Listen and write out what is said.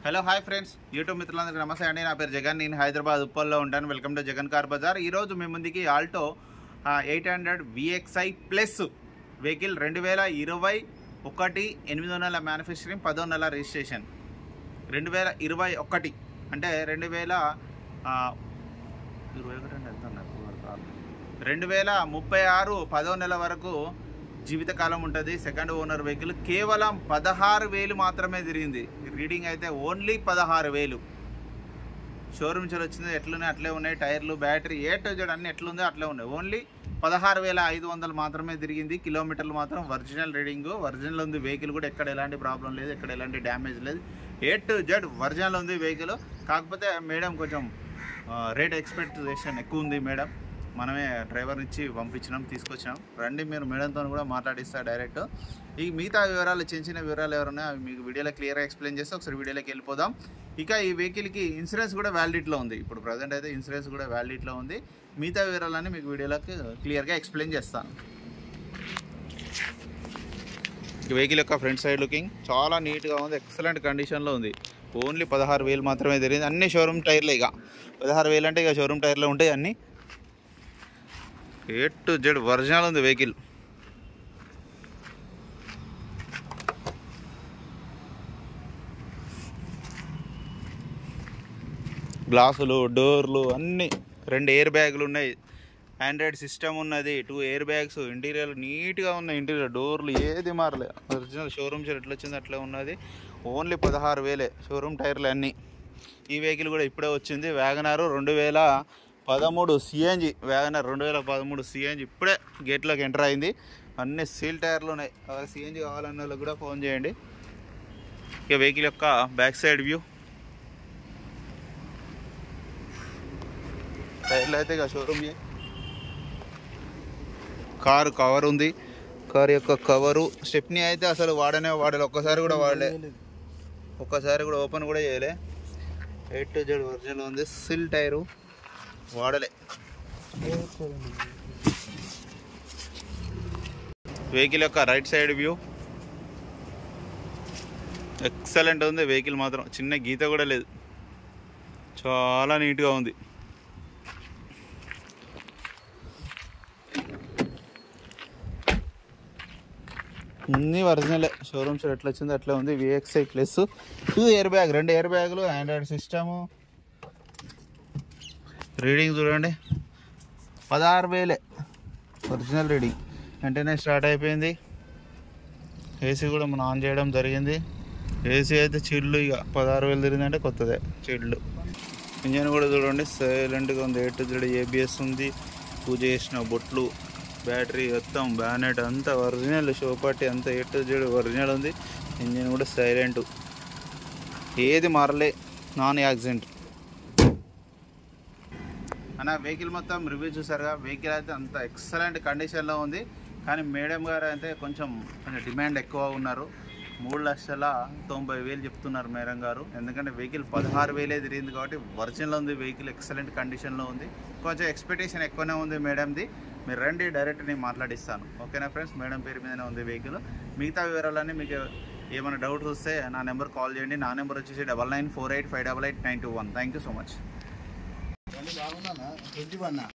Hello hi friends, YouTube మిత్రులందరికీ నమస్తే అండి. నా పేరు జగన్. నేను హైదరాబాద్ ఉప్పల్లో ఉంటాను. Welcome to Jagan car Bazar. ఈరోజు మీ ముందుకి Alto 800 VXI plus vehicle 2021 800 manufacturing 10వ నెల రిజిస్ట్రేషన్ 2021 అంటే 2036 10వ నెల వరకు జీవితకాలం ఉంటుంది. సెకండ్ ఓనర్ వెహికల్ కేవలం 16,000 మాత్రమే తిరిగింది. రీడింగ్ అయితే ఓన్లీ 16,000. షోరూమ్ నుంచి వచ్చింది ఎట్లున్నాయి అట్లే ఉన్నాయి. టైర్లు, బ్యాటరీ, ఏ టు జెడ్ అన్నీ ఎట్లుందో అట్లే ఉన్నాయి. ఓన్లీ 16,500 మాత్రమే తిరిగింది. కిలోమీటర్లు మాత్రం ఒరిజినల్ రీడింగ్, ఒరిజినల్ ఉంది. వెహికల్ కూడా ఎక్కడ ఎలాంటి ప్రాబ్లం లేదు, ఎక్కడ ఎలాంటి డ్యామేజ్ లేదు. ఏ టు జెడ్ ఒరిజినల్ ఉంది వెహికల్. కాకపోతే మేడం కొంచెం రేట్ ఎక్స్పెక్టేషన్ ఎక్కువ ఉంది మేడం. మనమే డ్రైవర్ని ఇచ్చి పంపించినాం, తీసుకొచ్చినాం. రండి, మీరు మేడంతో కూడా మాట్లాడిస్తా డైరెక్ట్. ఈ మిగతా వివరాలు, చిన్న చిన్న వివరాలు ఎవరున్నాయో అవి మీకు వీడియోలో క్లియర్గా ఎక్స్ప్లెయిన్ చేస్తే ఒకసారి వీడియోలోకి వెళ్ళిపోదాం. ఇక ఈ వెహికల్కి ఇన్సూరెన్స్ కూడా వ్యాలిడిటీలో ఉంది. ఇప్పుడు ప్రజెంట్ అయితే ఇన్సూరెన్స్ కూడా వ్యాలిడిటీలో ఉంది. మిగతా వివరాలన్నీ మీకు వీడియోలోకి క్లియర్గా ఎక్స్ప్లెయిన్ చేస్తాను. ఈ వెహికల్ యొక్క ఫ్రంట్ సైడ్ లుకింగ్ చాలా నీట్గా ఉంది, ఎక్సలెంట్ కండిషన్లో ఉంది. ఓన్లీ 16,000 మాత్రమే జరిగింది. అన్ని షోరూమ్ టైర్లే. ఇక 16,000 అంటే ఇక షోరూమ్ టైర్లో ఉంటాయి అన్నీ. ఏ టు జెడ్ ఒరిజినల్ ఉంది వెహికల్. గ్లాసులు, డోర్లు అన్నీ, 2 ఎయిర్ బ్యాగులు ఉన్నాయి. ఆండ్రాయిడ్ సిస్టమ్ ఉన్నది, 2 ఎయిర్ బ్యాగ్స్. ఇంటీరియర్ నీట్గా ఉన్నాయి. ఇంటీరియర్ డోర్లు ఏది మారలే. ఒరిజినల్ షోరూమ్ షేర్ ఎట్లా వచ్చింది అట్లా ఉన్నది. ఓన్లీ 16,000 షోరూమ్ టైర్లు అన్నీ. ఈ వెహికల్ కూడా ఇప్పుడే వచ్చింది. వ్యాగనార్ 2013 సిఎన్జి. వ్యాగనార్ 2013 సిఎన్జి ఇప్పుడే గేట్లోకి ఎంటర్ అయింది. అన్ని సీల్ టైర్లు ఉన్నాయి. సిఎన్జి కావాలన్న వాళ్ళకి కూడా ఫోన్ చేయండి. ఇక వెహికల్ యొక్క బ్యాక్ సైడ్ వ్యూ. టైర్లు అయితే ఇక షోరూమ్. కారు కవర్ ఉంది. కారు యొక్క కవరు, స్టెప్నీ అయితే అసలు వాడలే. ఒక్కసారి కూడా వాడలే, ఒక్కసారి కూడా ఓపెన్ కూడా చేయలే. ఏ టు జెడ్ ఒరిజినల్ ఉంది. సిల్ టైరు వాడలే. వెహికల్ యొక్క రైట్ సైడ్ వ్యూ ఎక్సలెంట్ ఉంది. వెహికల్ మాత్రం చిన్న గీత కూడా లేదు, చాలా నీట్గా ఉంది. అన్నీ ఒరిజినలే. షోరూమ్ సైడ్ ఎట్లా వచ్చిందో అట్లా ఉంది. VXI plus 2 air bag, 2 air బ్యాగులు, ఆండ్రాయిడ్ సిస్టము. రీడింగ్ చూడండి, 16,000 ఒరిజినల్ రీడింగ్. వెంటనే స్టార్ట్ అయిపోయింది. ఏసీ కూడా మనం ఆన్ చేయడం జరిగింది. ఏసీ అయితే చిల్లు. ఇక 16,000 తిరిగిందంటే కొత్తదే చిల్లు. ఇంజన్ కూడా చూడండి సైలెంట్గా ఉంది. ఏ టు జెడ్ ABS ఉంది. పూజ చేసిన బొట్లు, బ్యాటరీ మొత్తం, బ్యానెట్ అంతా ఒరిజినల్. షోపాటి అంతా ఏ టు జెడ్ ఒరిజినల్ ఉంది. ఇంజన్ కూడా సైలెంట్, ఏది మారలే. నాన్ యాక్సిడెంట్ అన్న. వెహికల్ మొత్తం రివ్యూ చూసారుగా. వెహికల్ అయితే అంత ఎక్సలెంట్ కండిషన్లో ఉంది. కానీ మేడం గారు అయితే కొంచెం డిమాండ్ ఎక్కువ ఉన్నారు. 3,90,000 చెప్తున్నారు మేడం గారు. ఎందుకంటే వెహికల్ 16,000 తిరిగింది కాబట్టి ఒరిజినల్ ఉంది. వెహికల్ ఎక్సలెంట్ కండిషన్లో ఉంది. కొంచెం ఎక్స్పెక్టేషన్ ఎక్కువనే ఉంది మేడంది. మీరు రండి, డైరెక్ట్ నేను మాట్లాడిస్తాను. ఓకేనా ఫ్రెండ్స్? మేడం పేరు మీదనే ఉంది వెహికల్. మిగతా వివరాలన్నీ మీకు ఏమైనా డౌట్స్ వస్తే నా నెంబర్ కాల్ చేయండి. నా నెంబర్ వచ్చేసి 9948588921. Thank you so much.